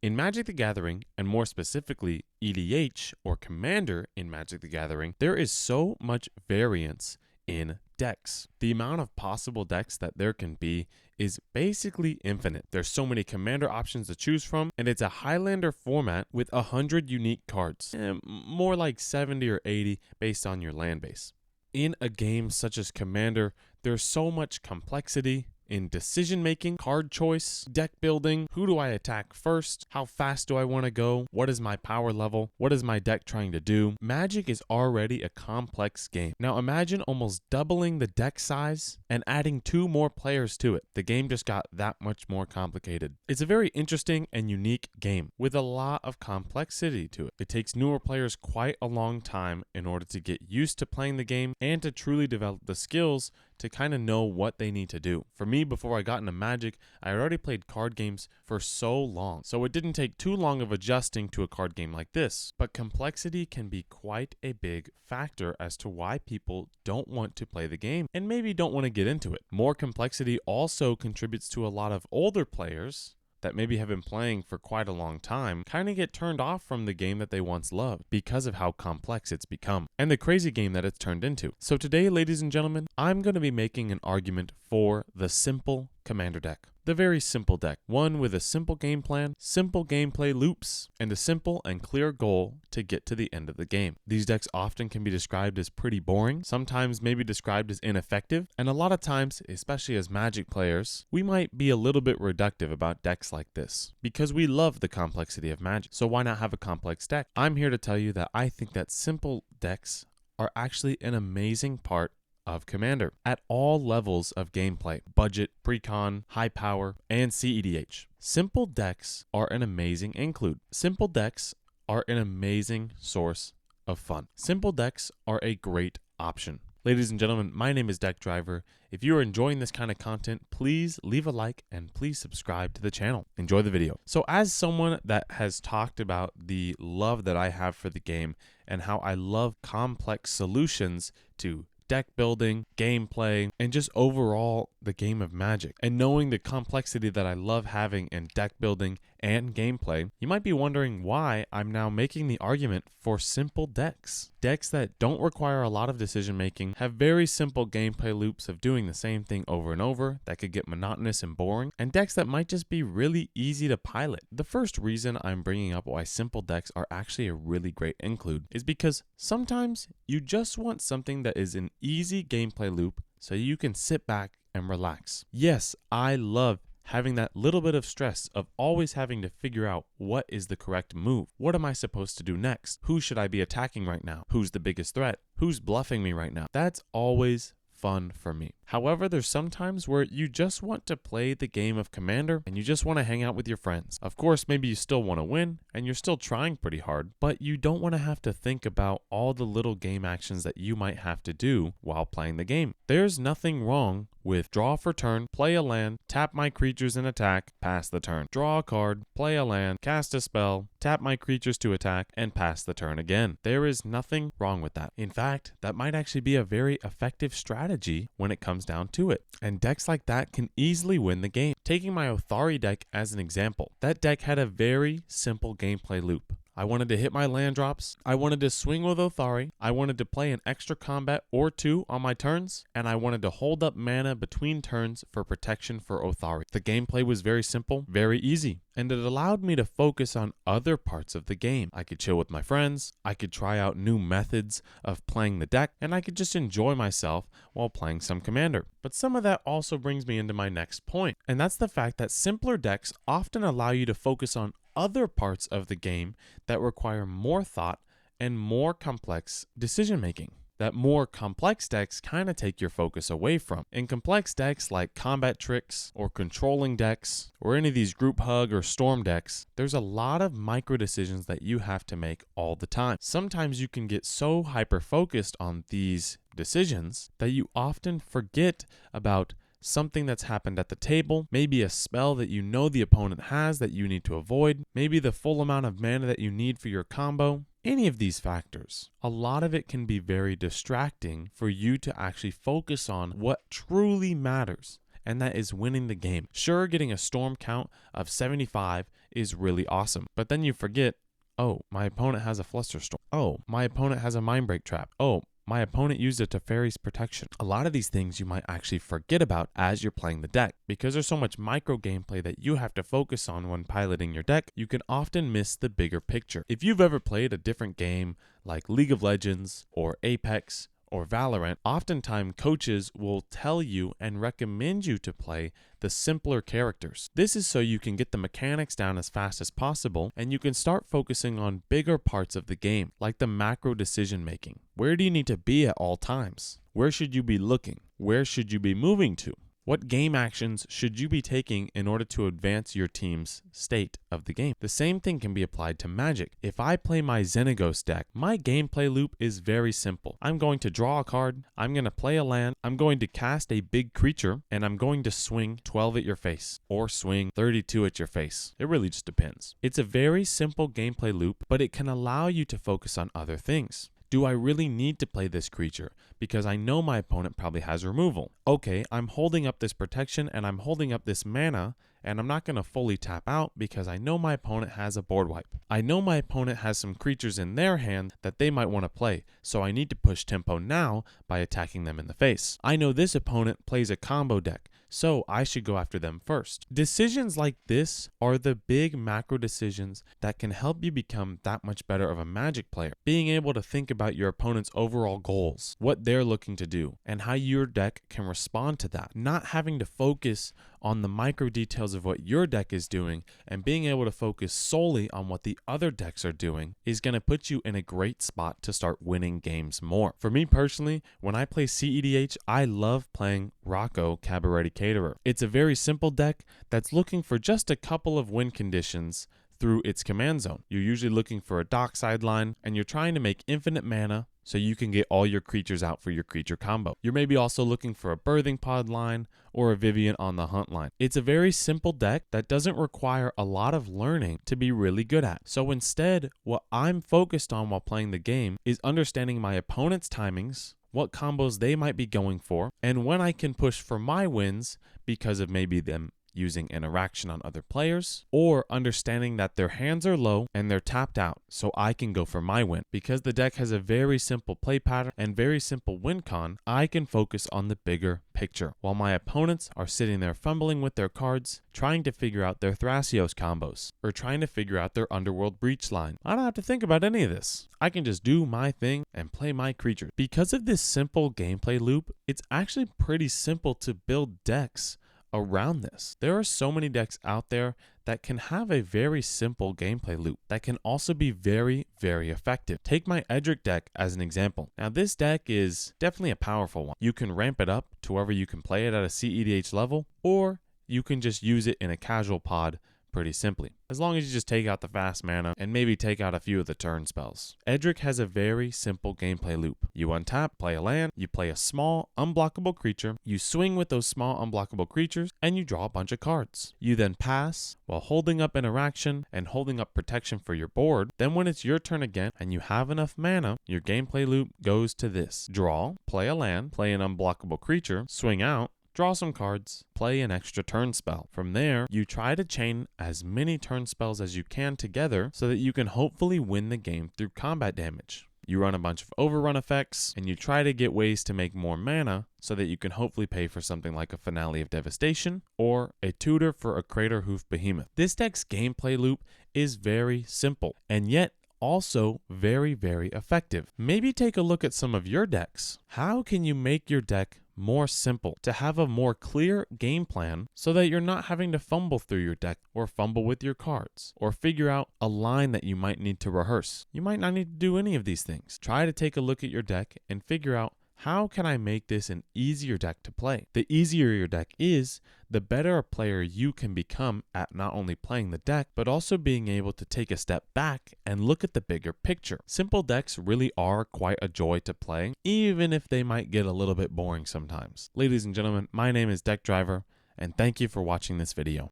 In Magic the Gathering, and more specifically EDH or Commander in Magic the Gathering, there is so much variance in decks. The amount of possible decks that there can be is basically infinite. There's so many Commander options to choose from, and it's a Highlander format with 100 unique cards, more like 70 or 80 based on your land base. In a game such as Commander, there's so much complexity in decision making, card choice, deck building. Who do I attack first? How fast do I want to go? What is my power level? What is my deck trying to do? Magic is already a complex game. Now imagine almost doubling the deck size and adding 2 more players to it. The game just got that much more complicated. It's a very interesting and unique game with a lot of complexity to it. It takes newer players quite a long time in order to get used to playing the game and to truly develop the skills to kind of know what they need to do. For me, before I got into Magic, I had already played card games for so long, so it didn't take too long of adjusting to a card game like this. But complexity can be quite a big factor as to why people don't want to play the game and maybe don't want to get into it. More complexity also contributes to a lot of older players that maybe have been playing for quite a long time kind of get turned off from the game that they once loved because of how complex it's become and the crazy game that it's turned into. So today, ladies and gentlemen, I'm going to be making an argument for the simple Commander deck. The very simple deck, one with a simple game plan, simple gameplay loops, and a simple and clear goal to get to the end of the game. These decks often can be described as pretty boring, sometimes maybe described as ineffective, and a lot of times, especially as Magic players, we might be a little bit reductive about decks like this because we love the complexity of Magic. So why not have a complex deck? I'm here to tell you that I think that simple decks are actually an amazing part of Commander at all levels of gameplay: budget, pre-con, high power, and CEDH. Simple decks are an amazing include. Simple decks are an amazing source of fun. Simple decks are a great option. Ladies and gentlemen, my name is Deck Driver. If you are enjoying this kind of content, please leave a like and please subscribe to the channel. Enjoy the video. So as someone that has talked about the love that I have for the game and how I love complex solutions to deck building, gameplay, and just overall the game of Magic, and knowing the complexity that I love having in deck building and gameplay, you might be wondering why I'm now making the argument for simple decks. Decks that don't require a lot of decision making, have very simple gameplay loops of doing the same thing over and over that could get monotonous and boring, and decks that might just be really easy to pilot. The first reason I'm bringing up why simple decks are actually a really great include is because sometimes you just want something that is an easy gameplay loop so you can sit back and relax. Yes, I love having that little bit of stress of always having to figure out what is the correct move. What am I supposed to do next? Who should I be attacking right now? Who's the biggest threat? Who's bluffing me right now? That's always fun for me. However, there's some times where you just want to play the game of Commander and you just want to hang out with your friends. Of course, maybe you still want to win and you're still trying pretty hard, but you don't want to have to think about all the little game actions that you might have to do while playing the game. There's nothing wrong with draw for turn, play a land, tap my creatures and attack, pass the turn. Draw a card, play a land, cast a spell, tap my creatures to attack, and pass the turn again. There is nothing wrong with that. In fact, that might actually be a very effective strategy when it comes down to it. And decks like that can easily win the game. Taking my Othari deck as an example, that deck had a very simple gameplay loop. I wanted to hit my land drops, I wanted to swing with Othari, I wanted to play an extra combat or 2 on my turns, and I wanted to hold up mana between turns for protection for Othari. The gameplay was very simple, very easy, and it allowed me to focus on other parts of the game. I could chill with my friends, I could try out new methods of playing the deck, and I could just enjoy myself while playing some Commander. But some of that also brings me into my next point, and that's the fact that simpler decks often allow you to focus on other parts of the game that require more thought and more complex decision making. That more complex decks kind of take your focus away from. In complex decks like combat tricks or controlling decks or any of these group hug or storm decks, there's a lot of micro decisions that you have to make all the time. Sometimes you can get so hyper focused on these decisions that you often forget about something that's happened at the table, maybe a spell that you know the opponent has that you need to avoid, maybe the full amount of mana that you need for your combo. Any of these factors, a lot of it can be very distracting for you to actually focus on what truly matters, and that is winning the game. Sure, getting a storm count of 75 is really awesome. But then you forget, oh, my opponent has a Flusterstorm. Oh, my opponent has a Mindbreak Trap. Oh, my opponent used a Teferi's Protection. A lot of these things you might actually forget about as you're playing the deck. Because there's so much micro gameplay that you have to focus on when piloting your deck, you can often miss the bigger picture. If you've ever played a different game like League of Legends or Apex or Valorant, oftentimes coaches will tell you and recommend you to play the simpler characters. This is so you can get the mechanics down as fast as possible and you can start focusing on bigger parts of the game, like the macro decision making. Where do you need to be at all times? Where should you be looking? Where should you be moving to? What game actions should you be taking in order to advance your team's state of the game? The same thing can be applied to Magic. If I play my Xenagos deck, my gameplay loop is very simple. I'm going to draw a card, I'm going to play a land, I'm going to cast a big creature, and I'm going to swing 12 at your face, or swing 32 at your face. It really just depends. It's a very simple gameplay loop, but it can allow you to focus on other things. Do I really need to play this creature? Because I know my opponent probably has removal. Okay, I'm holding up this protection and I'm holding up this mana, and I'm not going to fully tap out because I know my opponent has a board wipe. I know my opponent has some creatures in their hand that they might want to play, so I need to push tempo now by attacking them in the face. I know this opponent plays a combo deck, so I should go after them first. Decisions like this are the big macro decisions that can help you become that much better of a Magic player. Being able to think about your opponent's overall goals, what they're looking to do, and how your deck can respond to that. Not having to focus on the micro details of what your deck is doing and being able to focus solely on what the other decks are doing is going to put you in a great spot to start winning games more. For me personally, when I play CEDH, I love playing Rocco Cabaret Caterer. It's a very simple deck that's looking for just a couple of win conditions through its command zone. You're usually looking for a dockside line and you're trying to make infinite mana so you can get all your creatures out for your creature combo. You're maybe also looking for a birthing pod line or a Vivian on the hunt line. It's a very simple deck that doesn't require a lot of learning to be really good at. So instead, what I'm focused on while playing the game is understanding my opponent's timings, what combos they might be going for, and when I can push for my wins because of maybe them using interaction on other players, or understanding that their hands are low and they're tapped out so I can go for my win. Because the deck has a very simple play pattern and very simple win con, I can focus on the bigger picture while my opponents are sitting there fumbling with their cards, trying to figure out their Thrasios combos or trying to figure out their Underworld Breach line. I don't have to think about any of this. I can just do my thing and play my creatures. Because of this simple gameplay loop, it's actually pretty simple to build decks around this. There are so many decks out there that can have a very simple gameplay loop that can also be very, very effective. Take my Edric deck as an example. Now this deck is definitely a powerful one. You can ramp it up to wherever you can play it at a CEDH level, or you can just use it in a casual pod pretty simply, as long as you just take out the fast mana and maybe take out a few of the turn spells. Edric has a very simple gameplay loop. You untap, play a land, you play a small unblockable creature, you swing with those small unblockable creatures, and you draw a bunch of cards. You then pass while holding up interaction and holding up protection for your board. Then when it's your turn again and you have enough mana, your gameplay loop goes to this: draw, play a land, play an unblockable creature, swing out, draw some cards, play an extra turn spell. From there, you try to chain as many turn spells as you can together so that you can hopefully win the game through combat damage. You run a bunch of overrun effects, and you try to get ways to make more mana so that you can hopefully pay for something like a Finale of Devastation or a tutor for a Crater Hoof Behemoth. This deck's gameplay loop is very simple, and yet also very, very effective. Maybe take a look at some of your decks. How can you make your deck more simple to have a more clear game plan so that you're not having to fumble through your deck or fumble with your cards or figure out a line that you might need to rehearse? You might not need to do any of these things. Try to take a look at your deck and figure out, how can I make this an easier deck to play? The easier your deck is, the better a player you can become at not only playing the deck, but also being able to take a step back and look at the bigger picture. Simple decks really are quite a joy to play, even if they might get a little bit boring sometimes. Ladies and gentlemen, my name is Deck Driver, and thank you for watching this video.